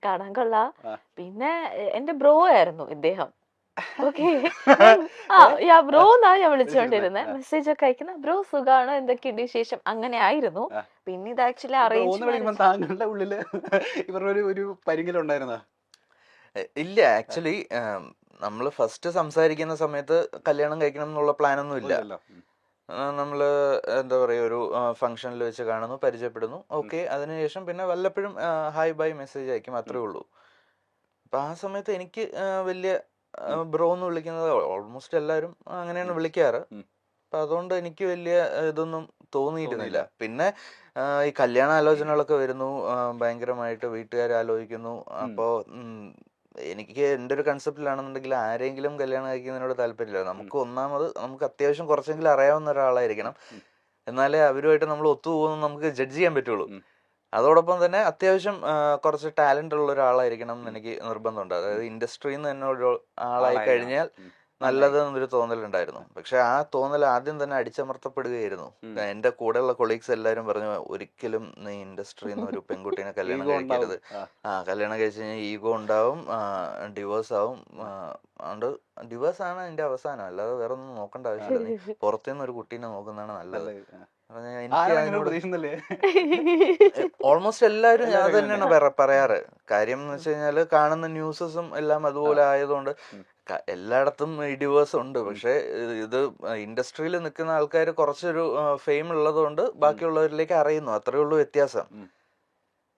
കാണാൻ കൊള്ളാം. പിന്നെ എന്റെ ബ്രോ ആയിരുന്നു ഇദ്ദേഹം. ഓക്കെ, ബ്രോ എന്നാ ഞാൻ വിളിച്ചോണ്ടിരുന്നത്. മെസ്സേജ് ഒക്കെ അയക്കുന്ന ബ്രോ സുഖാണോ, എന്തൊക്കെയുണ്ട് വിശേഷം, അങ്ങനെ ആയിരുന്നു. പിന്നെ ഇത് ആക്ച്വലി അറേഞ്ച് താങ്കളുടെ ഉള്ളില് ഇവരുടെ ഒരു പരിങ്ങലുണ്ടായിരുന്ന? ഇല്ല, ആക്ച്വലി നമ്മള് ഫസ്റ്റ് സംസാരിക്കുന്ന സമയത്ത് കല്യാണം കഴിക്കണം എന്നുള്ള പ്ലാനൊന്നും ഇല്ല. നമ്മള് എന്താ പറയുക, ഒരു ഫംഗ്ഷനിൽ വെച്ച് കാണുന്നു, പരിചയപ്പെടുന്നു, ഓക്കെ. അതിനുശേഷം പിന്നെ വല്ലപ്പോഴും ഹായ് ബൈ മെസ്സേജ് അയക്കും, അത്രേ ഉള്ളൂ. അപ്പൊ ആ സമയത്ത് എനിക്ക് വലിയ ബ്രോ എന്ന് വിളിക്കുന്നത് ഓൾമോസ്റ്റ് എല്ലാവരും അങ്ങനെയാണ് വിളിക്കാറ്. അപ്പൊ അതുകൊണ്ട് എനിക്ക് വലിയ ഇതൊന്നും തോന്നിയിരുന്നില്ല. പിന്നെ ഈ കല്യാണ ആലോചനകളൊക്കെ വരുന്നു, ഭയങ്കരമായിട്ട് വീട്ടുകാർ ആലോചിക്കുന്നു. അപ്പോ എനിക്ക് എൻ്റെ ഒരു കൺസെപ്റ്റിലാണെന്നുണ്ടെങ്കിൽ ആരെങ്കിലും കല്യാണം കഴിക്കുന്നതിനോട് താല്പര്യമില്ല. നമുക്ക് അത്യാവശ്യം കുറച്ചെങ്കിലും അറിയാവുന്ന ഒരാളായിരിക്കണം, എന്നാലേ അവരുമായിട്ട് നമ്മൾ ഒത്തുപോകുന്നു നമുക്ക് ജഡ്ജ് ചെയ്യാൻ പറ്റുള്ളൂ. അതോടൊപ്പം തന്നെ അത്യാവശ്യം കുറച്ച് ടാലന്റ് ഉള്ള ഒരാളായിരിക്കണം എന്ന് എനിക്ക് നിർബന്ധമുണ്ട്. അതായത് ഇൻഡസ്ട്രിയിൽ നിന്ന് തന്നെ ഒരു ആളായി കഴിഞ്ഞാൽ നല്ലത് എന്നൊരു തോന്നലുണ്ടായിരുന്നു. പക്ഷെ ആ തോന്നൽ ആദ്യം തന്നെ അടിച്ചമർത്തപ്പെടുകയായിരുന്നു. എന്റെ കൂടെയുള്ള കൊളീഗ്സ് എല്ലാവരും പറഞ്ഞു, ഒരിക്കലും നീ ഇൻഡസ്ട്രിയിൽ നിന്ന് ഒരു പെൺകുട്ടീനെ കല്യാണം കഴിക്കരുത്. കല്യാണം കഴിച്ചു കഴിഞ്ഞാൽ ഈഗോ ഉണ്ടാവും, ഡിവോഴ്സ് ആവും. അതുകൊണ്ട് ഡിവോഴ്സ് ആണ് അതിന്റെ അവസാനം, അല്ലാതെ വേറെ ഒന്നും നോക്കേണ്ട ആവശ്യമില്ല. നീ പുറത്തുനിന്ന് ഒരു കുട്ടീനെ നോക്കുന്നതാണ് നല്ലത്. ഓൾമോസ്റ്റ് എല്ലാവരും അത് തന്നെയാണ് പറയാറ്. കാര്യം എന്ന് വെച്ച് കഴിഞ്ഞാല് കാണുന്ന ന്യൂസസും എല്ലാം അതുപോലെ ആയതുകൊണ്ട് എല്ലായിടത്തും ഡിവോഴ്സ് ഉണ്ട്. പക്ഷെ ഇത് ഇൻഡസ്ട്രിയിൽ നിൽക്കുന്ന ആൾക്കാർ കുറച്ചൊരു ഫെയിം ഉള്ളത് കൊണ്ട് ബാക്കിയുള്ളവരിലേക്ക് അറിയുന്നു, അത്രേ ഉള്ളൂ വ്യത്യാസം.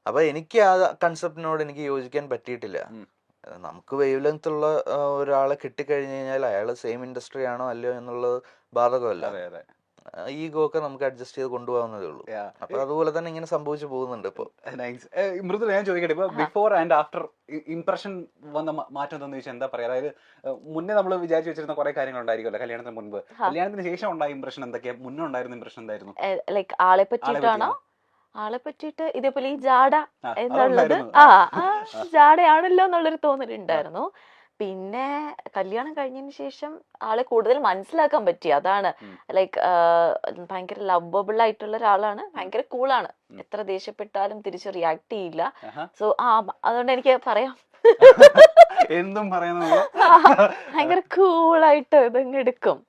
അപ്പൊ എനിക്ക് ആ കൺസെപ്റ്റിനോട് എനിക്ക് യോജിക്കാൻ പറ്റിയിട്ടില്ല. നമുക്ക് വേവ് ലെങ്ത് ഉള്ള ഒരാളെ കിട്ടിക്കഴിഞ്ഞു കഴിഞ്ഞാൽ അയാൾ സെയിം ഇൻഡസ്ട്രി ആണോ അല്ലയോ എന്നുള്ളത് ബാധകമല്ല. ഈഗോ ഒക്കെ നമുക്ക് അഡ്ജസ്റ്റ് ചെയ്ത് കൊണ്ടുപോകുന്നതേ ഉള്ളൂ. അപ്പൊ അതുപോലെ തന്നെ ഇങ്ങനെ സംഭവിച്ചു പോകുന്നുണ്ട് ഇപ്പൊ. മൃദുല, ഞാൻ ചോദിക്കട്ടെ, ഇപ്പൊ ബിഫോർ ആൻഡ് ആഫ്റ്റർ ഇംപ്രഷൻ വന്ന മാറ്റം എന്താണെന്ന് ചോദിച്ചാൽ എന്താ പറയാ? അതായത് മുന്നേ നമ്മൾ വിചാരിച്ചു വെച്ചിരുന്ന കുറെ കാര്യങ്ങൾ ഉണ്ടായിരിക്കുമല്ലോ കല്യാണത്തിന് മുൻപ്. കല്യാണത്തിന് ശേഷം ഉണ്ടായ ഇംപ്രഷൻ എന്തൊക്കെയാ? മുന്നേ ഉണ്ടായിരുന്ന ഇംപ്രഷൻ എന്തായിരുന്നു? ലൈക്ക് ആളെ പറ്റിയിട്ടാണോ? ആളെ പറ്റിയിട്ട് ഇതേപോലെ ഈ ജാട എന്നുള്ളത് ജാടയാണല്ലോ എന്നുള്ളൊരു തോന്നലുണ്ടായിരുന്നു. പിന്നെ കല്യാണം കഴിഞ്ഞതിന് ശേഷം ആളെ കൂടുതൽ മനസ്സിലാക്കാൻ പറ്റി. അതാണ് ലൈക്ക് ഭയങ്കര ലവബിൾ ആയിട്ടുള്ള ഒരാളാണ്, ഭയങ്കര കൂളാണ്. എത്ര ദേഷ്യപ്പെട്ടാലും തിരിച്ച് റിയാക്ട് ചെയ്യില്ല. സോ അതുകൊണ്ട് എനിക്ക് പറയാം, എന്തും പറയുന്നത് ഭയങ്കര കൂളായിട്ട് ഇതങ്ങ് എടുക്കും.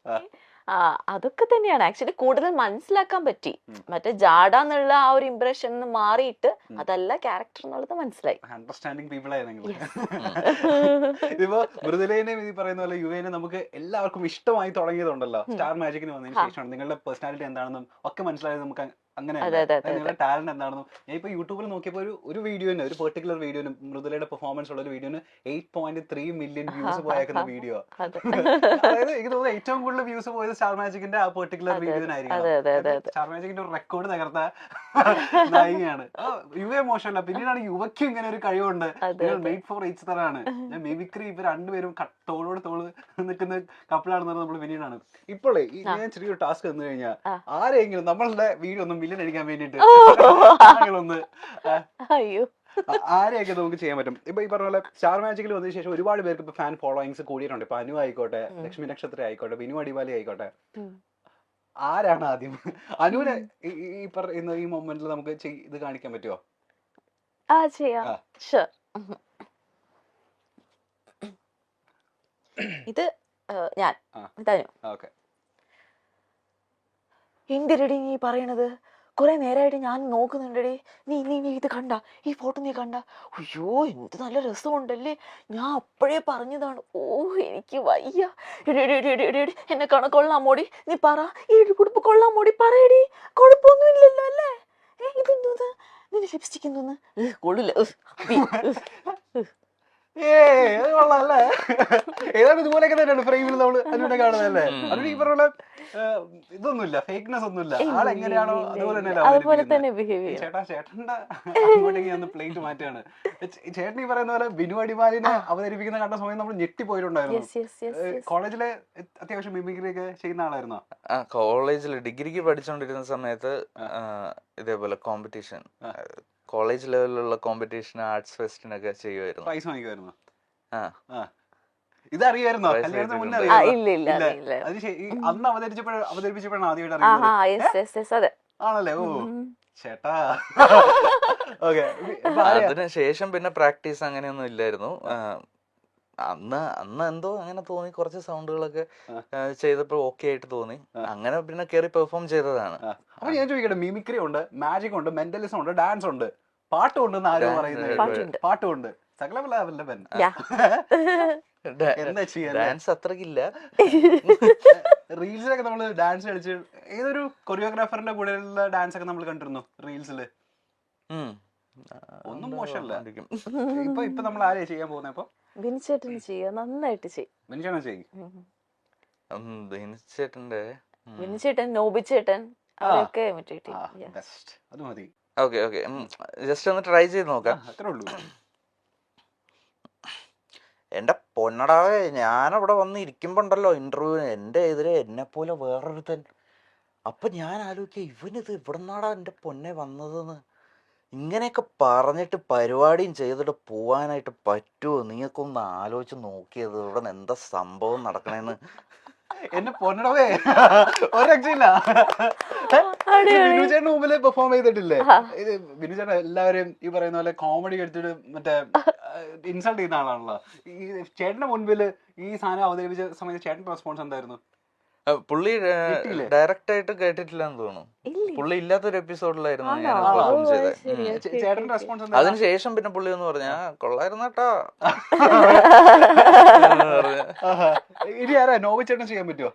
അതൊക്കെ തന്നെയാണ് ആക്ച്വലി കൂടുതൽ മനസ്സിലാക്കാൻ പറ്റി. മറ്റേ ജാഡ എന്നുള്ള ആ ഒരു ഇംപ്രഷൻ മാറിയിട്ട് അതല്ല ക്യാരക്ടർ എന്നുള്ളത് മനസ്സിലായി. അണ്ടർസ്റ്റാൻഡിങ് പീപ്പിൾ ആയിരുന്നു. ഇപ്പൊ മൃദുലേനെ ഈ പറയുന്ന പോലെ യുവേനെ നമുക്ക് എല്ലാവർക്കും ഇഷ്ടമായി തുടങ്ങിയതുണ്ടല്ലോ സ്റ്റാർ മാജിക്കിന് വന്നതിന് ശേഷമാണ്. നിങ്ങളുടെ പേഴ്സണാലിറ്റി എന്താണെന്നും ഒക്കെ മനസ്സിലായത് നമുക്ക് അങ്ങനെ. നിങ്ങളുടെ ടാലന്റ് എന്താണെന്നും ഞാൻ ഇപ്പൊ യൂട്യൂബിൽ നോക്കിയപ്പോ ഒരു വീഡിയോന്, ഒരു പെർട്ടിക്കുലർ വീഡിയോന്, മൃദുലയുടെ പെർഫോമൻസ് ഉള്ള ഒരു വീഡിയോന് 8.3 മില്യൺ വ്യൂസ് പോയേക്കുന്ന വീഡിയോ. അതായത് എനിക്ക് തോന്നുന്നു ഏറ്റവും കൂടുതൽ വ്യൂസ് പോയത് സ്റ്റാർ മാജിക്കിന്റെ ആ പെർട്ടിക്കുലർ വീഡിയോനായിരിക്കും. സ്റ്റാർ മാജിക്കിന്റെ ഒരു റെക്കോർഡ് തകർത്ത നായികയാണ്. യുവ മോശമല്ല, പിന്നീടാണ് യുവയ്ക്കും ഇങ്ങനെ ഒരു കഴിവുണ്ട്. മെയ്ഡ് ഫോർ ഈച്ച് അതറാണ്. ഞാൻ മിമിക്രി ഇവർ രണ്ടുപേരും തോളോട് തോള് നിൽക്കുന്ന കപ്പിളാണെന്ന് നമ്മൾ പിന്നീടാണ്. ഇപ്പോഴേ ഞാൻ ചെറിയൊരു ടാസ്ക് തന്നു കഴിഞ്ഞാൽ ആരെങ്കിലും നമ്മളുടെ വീഡിയോ ഒന്ന് മില്യൺ അടിക്കാൻ വേണ്ടിട്ട് ഒന്ന് ആരെയൊക്കെ നമുക്ക് ചെയ്യാൻ പറ്റും? ഇപ്പൊ ഈ പറഞ്ഞ പോലെ സ്റ്റാർ മാജിക്കിൽ വന്നതിന് ശേഷം ഒരുപാട് പേർക്ക് ഇപ്പൊ ഫാൻ ഫോളോയിങ്സ് കൂടിയിട്ടുണ്ട്. ഇപ്പൊ അനു ആയിക്കോട്ടെ, ലക്ഷ്മി നക്ഷത്ര ആയിക്കോട്ടെ, ബിനു അടിവാലി ആയിക്കോട്ടെ. ആരാണ് ആദ്യം അനുവിനെ ഈ പറയുന്ന ഈ മൊമെന്റിൽ നമുക്ക് ഇത് കാണിക്കാൻ പറ്റുമോ? ഇത് ഞാൻ എന്തിരടി നീ പറയണത്? കുറെ നേരമായിട്ട് ഞാൻ നോക്കുന്നുണ്ടടി. നീ നീ നീ ഇത് കണ്ട, ഈ ഫോട്ടോ നീ കണ്ട? അയ്യോ എന്ത് നല്ല രസമുണ്ടല്ലേ, ഞാൻ അപ്പോഴേ പറഞ്ഞതാണ്. ഓ എനിക്ക് വയ്യ. എന്നെ കൊള്ളാമോടി, നീ പറ, ഈ കുടുംബ കൊള്ളാമോടി, പറയടി. കുഴപ്പമൊന്നും ഇല്ലല്ലോ അല്ലേ? ഇതെന്തോന്ന്, നിന്റെ ലിപ്സ്റ്റിക് എന്തോന്ന് കൊള്ളില്ല. കൊള്ളാല്ലേ? ഏതാണ്ട് ഇതുപോലെയൊക്കെ തന്നെയാണ് ഫ്രെയിമിൽ നമ്മൾ അനുവിനെ കാണുന്നതല്ലേ? അതിന് ഈ പറഞ്ഞ ഇതൊന്നുമില്ല, ഫേക്ക്നെസ് ഒന്നുമില്ല. ആളെങ്ങനെയാണോ അതുപോലെ തന്നെ. ചേട്ടന്റെ അങ്ങോട്ടേക്ക് പ്ലേറ്റ് മാറ്റാണ്. ചേട്ടൻ ഈ പറയുന്ന പോലെ ബിനു അടിമാലിനെ അവതരിപ്പിക്കുന്ന കണ്ട സമയം നമ്മൾ ഞെട്ടിപ്പോയിട്ടുണ്ടായിരുന്നു. കോളേജിലെ അത്യാവശ്യം മിമിക്രി ഒക്കെ ചെയ്യുന്ന ആളായിരുന്നോ? കോളേജിൽ ഡിഗ്രിക്ക് പഠിച്ചുകൊണ്ടിരുന്ന സമയത്ത് ഇതേപോലെ കോമ്പറ്റീഷൻ, കോളേജ് ലെവലിലുള്ള കോമ്പറ്റീഷൻ, ആർട്സ് ഫെസ്റ്റിനൊക്കെ ചെയ്യുമായിരുന്നു. പ്രൈസ് വാങ്ങിക്കുമായിരുന്നു. ഇതറിയായിരുന്നോ? കല്യാണത്തിന് മുന്നേ അറിയാം? അന്ന് അവതരിപ്പിച്ചപ്പോഴാണ് ആദ്യമായിട്ട് അറിയുന്നത് ആണല്ലേ? ഓ ചേട്ടാ. ഓക്കെ, അതിന് ശേഷം പിന്നെ പ്രാക്ടീസ് അങ്ങനെയൊന്നും ഇല്ലായിരുന്നു. അന്ന് എന്തോ അങ്ങനെ തോന്നി, കുറച്ച് സൗണ്ടുകളൊക്കെ ചെയ്തപ്പോൾ ഓക്കെ ആയിട്ട് തോന്നി, അങ്ങനെ പിന്നെ കയറി പെർഫോം ചെയ്തതാണ്. അപ്പൊ ഞാൻ ചോദിക്കട്ടെ, മിമിക്രി ഉണ്ട്, മാജിക് ഉണ്ട്, മെന്റലിസം ഉണ്ട്, ഡാൻസ് ഉണ്ട്, പാട്ടുണ്ടെന്ന് ആരും പറയുന്നത്? പാട്ടുണ്ട്, സകലവല്ലഭൻ. എന്താ ചെയ്യാ, ഡാൻസ് അത്രക്കില്ല. റീൽസിലൊക്കെ നമ്മള് ഡാൻസ് കളിച്ച് ഏതൊരു കൊറിയോഗ്രാഫറിന്റെ കൂടെയുള്ള ഡാൻസ് ഒക്കെ നമ്മൾ കണ്ടിരുന്നു റീൽസില്. ഒന്നും മോശമല്ല. ഇപ്പൊ നമ്മൾ ആരെയാ ചെയ്യാൻ പോകുന്നത്? ഇപ്പൊ ബിനിച്ചേട്ടൻ ചെയ്യുക, നന്നായിട്ട് ചെയ്യും. ബിനിച്ചേട്ടന്റെ ബിനിച്ചേട്ടൻ, നോബിച്ചേട്ടൻ, അവരൊക്കെ അത് മതി. ഓക്കെ ഓക്കെ, ജസ്റ്റ് ഒന്ന് ട്രൈ ചെയ്ത് നോക്കാം. അത്രേ ഉള്ളൂ. എന്റെ പൊന്നടാവേ, ഞാനവിടെ വന്ന് ഇരിക്കുമ്പോണ്ടല്ലോ ഇന്റർവ്യൂവിന്, എന്റെ എതിരെ എന്നെ പോലെ വേറൊരുത്തൻ. അപ്പൊ ഞാൻ ആലോചിക്കുക, ഇവനിത് എവിടുന്നാടാ എന്റെ പൊന്നെ വന്നതെന്ന്. ഇങ്ങനെയൊക്കെ പറഞ്ഞിട്ട് പരിപാടിയും ചെയ്തിട്ട് പോവാനായിട്ട് പറ്റുമോ? നീക്കൊന്ന് ആലോചിച്ച് നോക്കിയത്, ഇവിടെ എന്താ സംഭവം നടക്കണേന്ന്. എന്നെ പൊന്നടവേ, ഒരു രക്ഷയില്ല. ബിനുചേട്ടന് മുമ്പില് പെർഫോം ചെയ്തിട്ടില്ലേ? ഇത് ബിനുചേട്ടൻ എല്ലാവരും ഈ പറയുന്ന പോലെ കോമഡി എടുത്തിട്ട് മറ്റേ ഇൻസൾട്ട് ചെയ്യുന്ന ആളാണല്ലോ. ഈ ചേട്ടന്റെ മുൻപില് ഈ സാധനം അവതരിപ്പിച്ച സമയത്ത് ചേട്ടന്റെ റെസ്പോൺസ് എന്തായിരുന്നു? പുള്ളി ഡയറക്റ്റ് ആയിട്ട് കേട്ടിട്ടില്ലെന്ന് തോന്നുന്നു. പുള്ളി ഇല്ലാത്തൊരു എപ്പിസോഡിലായിരുന്നു ഞാൻ പെർഫോം ചെയ്തത്. ചേട്ടന്റെ റെസ്പോൺസ്? അതിനുശേഷം പിന്നെ പുള്ളി ഒന്ന് പറഞ്ഞ കൊള്ളായിരുന്നു കേട്ടോ. ഇനി ആരാ നോബി ചേട്ടൻ ചെയ്യാൻ പറ്റുമോ?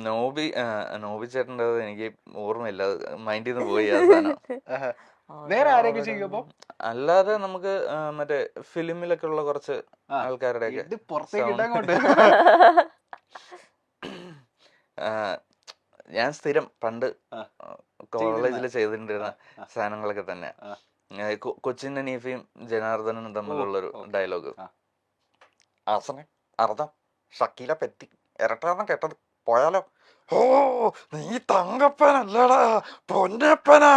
നോബി ചേട്ടൻ്റെ എനിക്ക് ഓർമ്മയില്ല, മൈൻഡിൽ നിന്ന് പോയി ആ സാധനം. വേറെ ആരെയൊക്കെ ചെയ്യുമ്പോ? അല്ലാതെ നമുക്ക് മറ്റേ ഫിലിമിലൊക്കെ ഉള്ള കുറച്ച് ആൾക്കാരുടെ ഒക്കെ ഞാൻ സ്ഥിരം പണ്ട് കോളേജിൽ ചെയ്തിട്ടുണ്ടിരുന്ന സാധനങ്ങളൊക്കെ തന്നെ. കൊച്ചിൻ ഹനീഫയും ജനാർദ്ദനും തമ്മിലുള്ളൊരു ഡയലോഗ്, ആസനെ അർദ്ധം ഷക്കീല പെറ്റി ഇരട്ടാന്ന് കേട്ടത് പോയാലോ? ഓ നീ തങ്കപ്പനല്ലടാ പൊന്നപ്പനാ.